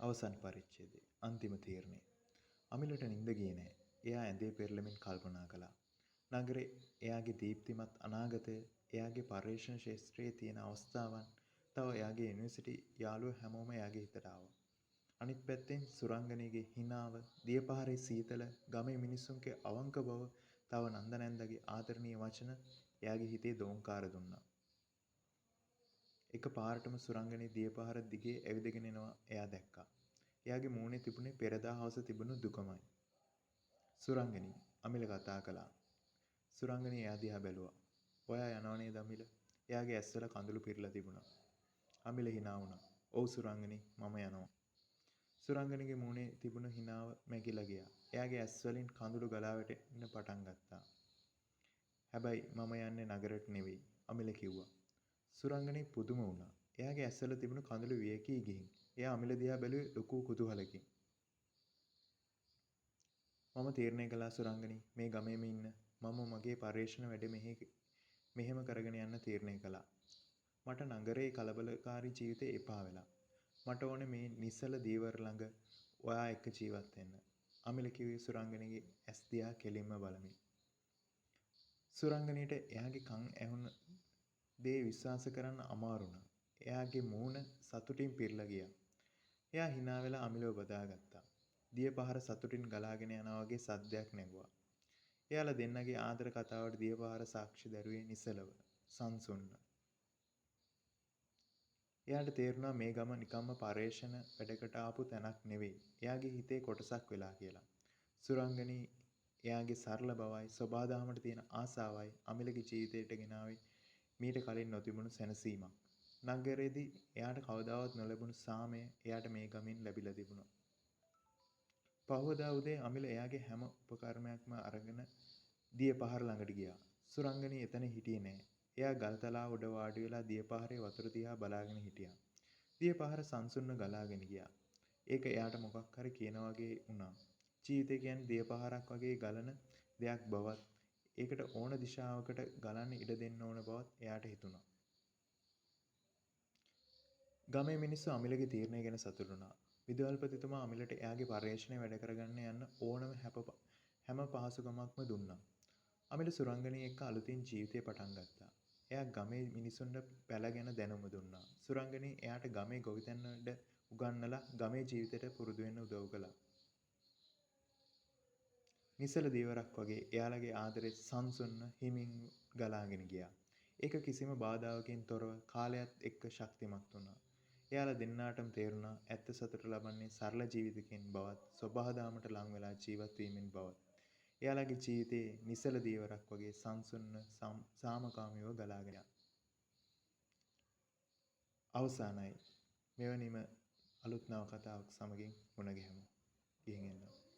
අවසන් පරිච්ඡේදය. අන්තිම තීරණය. අමිලට නිින්ද ගියේ නැහැ. එයා ඇඳේ පෙරළෙමින් කල්පනා කළා. නගරේ එයාගේ දීප්තිමත් අනාගතය, එයාගේ පර්යේෂණ ශාස්ත්‍රයේ තියෙන අවස්ථාවන්, තව එයාගේ යුනිවර්සිටි යාළුවෝ හැමෝම එයාගේ හිතට ආවා. අනිත් පැත්තෙන් සුරංගනීගේ හිනාව, දියපහරේ සීතල, ගමේ මිනිස්සුන්ගේ අවංක බව, තව නන්දනන්දගේ ආදරණීය වචන එයාගේ හිතේ දෝංකාර දුන්නා. එක පාරටම සුරංගනී දියපහර දිගේ ඇවිදගෙන එනවා එයා දැක්කා. එයාගේ මූණේ තිබුණේ පෙරදා හවස තිබුණු දුකමයි. සුරංගනී අමිල කතා කළා. සුරංගනී එයා දිහා බැලුවා. ඔයා යනව නේද අමිල? එයාගේ ඇස්වල කඳුළු පිරලා තිබුණා. අමිල hina වුණා. ඔව් සුරංගනී මම යනවා. සුරංගනීගේ මූණේ තිබුණු හිනාව මැකිලා ගියා. එයාගේ ඇස් වලින් කඳුළු ගලා වැටෙන්න පටන් ගත්තා. හැබැයි මම යන්නේ නගරෙට නෙවෙයි, අමිල කිව්වා. සුරංගනී පුදුම වුණා. එයාගේ ඇස්වල තිබුණු කඳුළු වියකී ගිහින්. එයා අමිල දිහා බැලුවේ ලොකු කුතුහලකින්. මම තීරණය කළා සුරංගනී මේ ගමේම ඉන්න. මම මගේ පර්යේෂණ වැඩ මෙහෙම කරගෙන යන්න තීරණය කළා. මට නගරේ කලබලකාරී ජීවිතේ එපා වෙලා. මට ඕනේ මේ නිසල දීවර ළඟ ඔයා එක්ක ජීවත් වෙන්න. අමිල කිව්වේ සුරංගනීගේ ඇස් දිහා කෙලින්ම බලමින්. සුරංගනීට එයාගේ කන් ඇහුණ දේ විශ්වාස කරන්න අමාරු වුණා. එයාගේ මූණ සතුටින් පිරලා ගියා. එයා hina වෙලා අමිලව බදාගත්තා. දියපහර සතුටින් ගලාගෙන යනවා වගේ සද්දයක් නැගුවා. එයාලා දෙන්නගේ ආදර කතාවට දියපහර සාක්ෂි දරුවේ නිසලව, සංසුන්ව. එයාට තේරුණා මේ ගම නිකම්ම පර්යේෂණ වැඩකට ආපු තැනක් නෙවෙයි. එයාගේ හිතේ කොටසක් වෙලා කියලා. සුරංගනී එයාගේ සරල බවයි, සබාදහමට තියෙන ආසාවයි අමිලගේ ජීවිතයට ගෙනාවේ මීට කලින් නොතිබුණු සැනසීමක්. නගරේදී එයාට කවදාවත් නොලැබුණු සාමය එයාට මේ ගමින් ලැබිලා තිබුණා. පහවදා උදේ අමිල එයාගේ හැම උපකරණයක්ම අරගෙන දියපහර ළඟට ගියා. සුරංගනී එතන හිටියේ නෑ. එයා ගල්තලාව උඩ වාඩි වෙලා දියපහරේ වතුර දිහා බලාගෙන හිටියා. දියපහර සංසුන්ව ගලාගෙන ගියා. ඒක එයාට මොකක් හරි කියන වගේ වුණා. ජීවිතය කියන්නේ දියපහරක් වගේ ගලන දෙයක් බවත්, ඒකට ඕන දිශාවකට ගලන්න ඉඩ දෙන්න ඕන බවත් එයාට හිතුණා. ගමේ මිනිස්සු අමිලගේ තීරණය ගැන සතුටු වුණා. විදුහල්පතිතුමා අමිලට එයාගේ පර්යේෂණය වැඩ කරගන්න යන්න ඕනම හැම පහසුකමක්ම දුන්නා. අමිල සුරංගනී එක්ක අලුතින් ජීවිතය පටන් ගත්තා. එයා ගමේ මිනිසුන්ට පැල ගැන දැනුම දුන්නා. සුරංගනී එයාට ගමේ ගොවිතැන් වලට උගන්වලා ගමේ ජීවිතයට පුරුදු වෙන්න උදව් කළා. නිසල දීවරක් වගේ එයාලගේ ආදරේ සංසුන්ව හිමින් ගලාගෙන ගියා. ඒක කිසිම බාධාවකින් තොරව කාලයත් එක්ක ශක්තිමත් වුණා. එයාලා දෙන්නාටම තේරුණා ඇත්ත සතුට ලබන්නේ සරල ජීවිතකින් බවත්, සබහාදහමට ලං වෙලා ජීවත් වීමෙන් බවත්. එයාලගේ ජීවිතේ නිසල දීවරක් වගේ සංසුන්ව සාමකාමීව ගලාගෙන යනවා. අවසానයි. මෙවැනිම අලුත් නවකතාවක් සමගින් මුණ ගැහෙමු. ගිහින් එන්න.